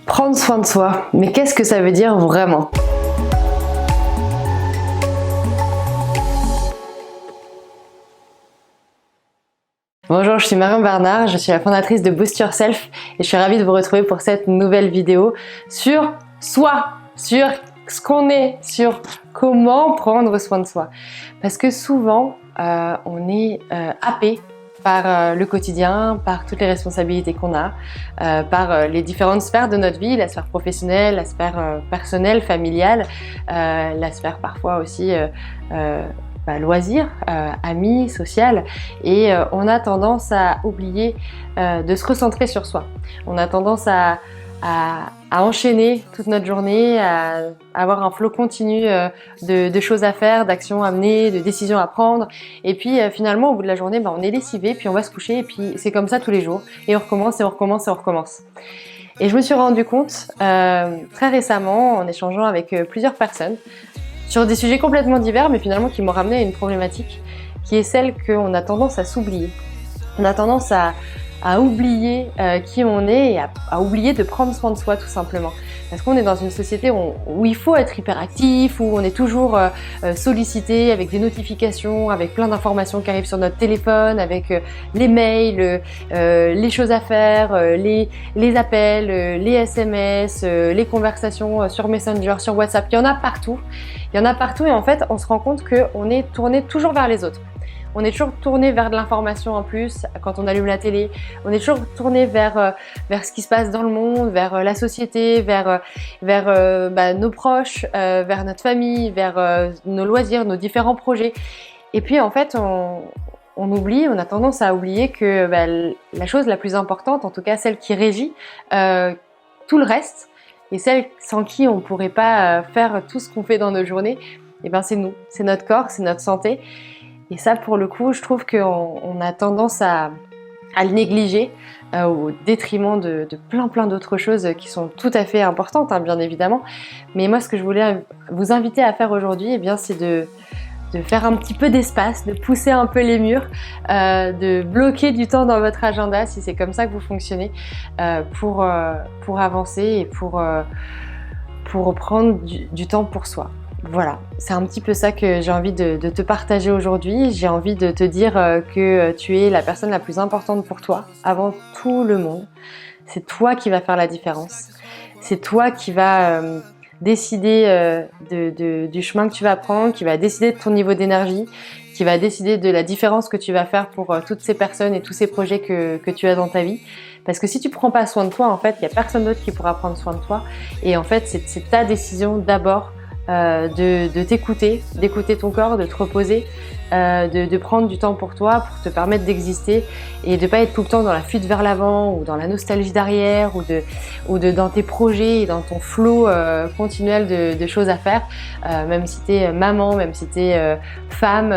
Prendre soin de soi, mais qu'est-ce que ça veut dire vraiment? Bonjour, je suis Marion Bernard, je suis la fondatrice de Boost Yourself et je suis ravie de vous retrouver pour cette nouvelle vidéo sur soi, sur ce qu'on est, sur comment prendre soin de soi. Parce que souvent, on est happé par le quotidien, par toutes les responsabilités qu'on a, par les différentes sphères de notre vie, la sphère professionnelle, la sphère personnelle, familiale, la sphère parfois aussi loisirs, amis, social, et on a tendance à oublier de se recentrer sur soi. On a tendance à enchaîner toute notre journée, à avoir un flot continu de choses à faire, d'actions à mener, de décisions à prendre. Et puis finalement, au bout de la journée, on est lessivé, puis on va se coucher, et puis c'est comme ça tous les jours. Et on recommence, et on recommence, et on recommence. Et je me suis rendu compte très récemment, en échangeant avec plusieurs personnes, sur des sujets complètement divers, mais finalement qui m'ont ramené à une problématique, qui est celle qu'on a tendance à s'oublier. On a tendance à oublier qui on est et à oublier de prendre soin de soi tout simplement. Parce qu'on est dans une société où il faut être hyperactif, où on est toujours sollicité avec des notifications, avec plein d'informations qui arrivent sur notre téléphone, avec les mails, les choses à faire, les appels, les SMS, les conversations sur Messenger, sur WhatsApp. Il y en a partout. Il y en a partout et en fait, on se rend compte qu'on est tourné toujours vers les autres. On est toujours tourné vers de l'information en plus quand on allume la télé. On est toujours tourné vers ce qui se passe dans le monde, vers la société, vers nos proches, vers notre famille, vers nos loisirs, nos différents projets. Et puis en fait, on a tendance à oublier que la chose la plus importante, en tout cas celle qui régit tout le reste, et celle sans qui on ne pourrait pas faire tout ce qu'on fait dans nos journées, c'est nous, c'est notre corps, c'est notre santé. Et ça, pour le coup, je trouve qu'on a tendance à le négliger au détriment de plein d'autres choses qui sont tout à fait importantes, bien évidemment. Mais moi, ce que je voulais vous inviter à faire aujourd'hui, c'est de faire un petit peu d'espace, de pousser un peu les murs, de bloquer du temps dans votre agenda, si c'est comme ça que vous fonctionnez, pour avancer et pour prendre du temps pour soi. Voilà, c'est un petit peu ça que j'ai envie de te partager aujourd'hui. J'ai envie de te dire que tu es la personne la plus importante pour toi, avant tout le monde. C'est toi qui va faire la différence. C'est toi qui va décider du chemin que tu vas prendre, qui va décider de ton niveau d'énergie, qui va décider de la différence que tu vas faire pour toutes ces personnes et tous ces projets que tu as dans ta vie. Parce que si tu prends pas soin de toi, en fait, il n'y a personne d'autre qui pourra prendre soin de toi. Et en fait, c'est ta décision d'abord de t'écouter, d'écouter ton corps, de te reposer, de prendre du temps pour toi, pour te permettre d'exister et de pas être tout le temps dans la fuite vers l'avant ou dans la nostalgie d'arrière ou dans tes projets et dans ton flot continuel de choses à faire, même si t'es maman, même si t'es femme,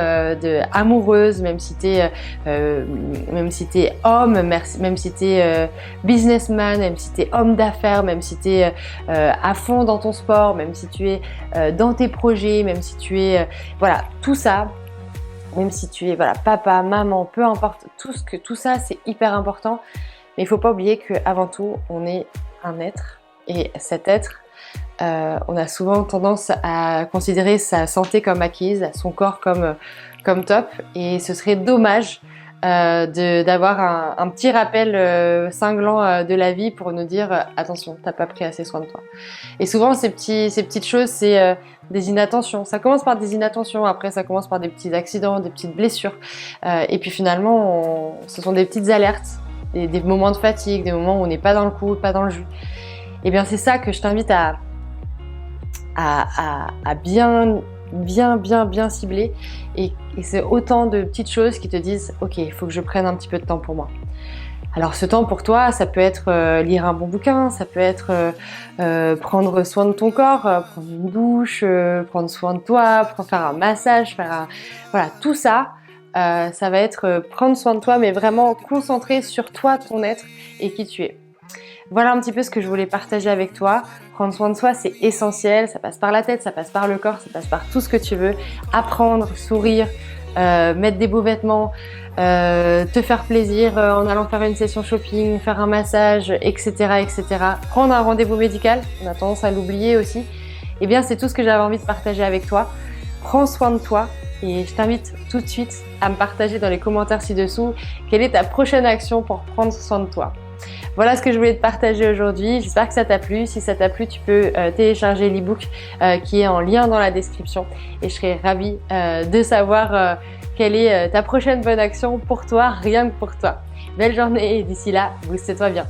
amoureuse, même si t'es homme, même si t'es businessman, même si t'es homme d'affaires, même si t'es à fond dans ton sport, même si tu es dans tes projets, même si tu es tout ça, même si tu es papa, maman, peu importe, tout ça c'est hyper important, mais il faut pas oublier qu'avant tout on est un être, et cet être on a souvent tendance à considérer sa santé comme acquise, son corps comme top, et ce serait dommage d'avoir un petit rappel cinglant de la vie pour nous dire attention, t'as pas pris assez soin de toi. Et souvent ces petites choses, c'est des inattentions. Ça commence par des inattentions, après ça commence par des petits accidents, des petites blessures, et puis finalement ce sont des petites alertes, des moments de fatigue, des moments où on n'est pas dans le coup, pas dans le jus. Et bien c'est ça que je t'invite à bien cibler, et c'est autant de petites choses qui te disent ok, il faut que je prenne un petit peu de temps pour moi. Alors ce temps pour toi, ça peut être lire un bon bouquin, ça peut être prendre soin de ton corps, prendre une douche, prendre soin de toi, faire un massage, tout ça, ça va être prendre soin de toi, mais vraiment concentré sur toi, ton être et qui tu es. Voilà un petit peu ce que je voulais partager avec toi. Prendre soin de soi, c'est essentiel. Ça passe par la tête, ça passe par le corps, ça passe par tout ce que tu veux. Apprendre, sourire, mettre des beaux vêtements, te faire plaisir en allant faire une session shopping, faire un massage, etc., etc. Prendre un rendez-vous médical, on a tendance à l'oublier aussi. Eh bien, c'est tout ce que j'avais envie de partager avec toi. Prends soin de toi et je t'invite tout de suite à me partager dans les commentaires ci-dessous quelle est ta prochaine action pour prendre soin de toi. Voilà ce que je voulais te partager aujourd'hui. J'espère que ça t'a plu. Si ça t'a plu, tu peux télécharger l'e-book qui est en lien dans la description et je serai ravie de savoir quelle est ta prochaine bonne action pour toi, rien que pour toi. Belle journée et d'ici là, booste-toi bien.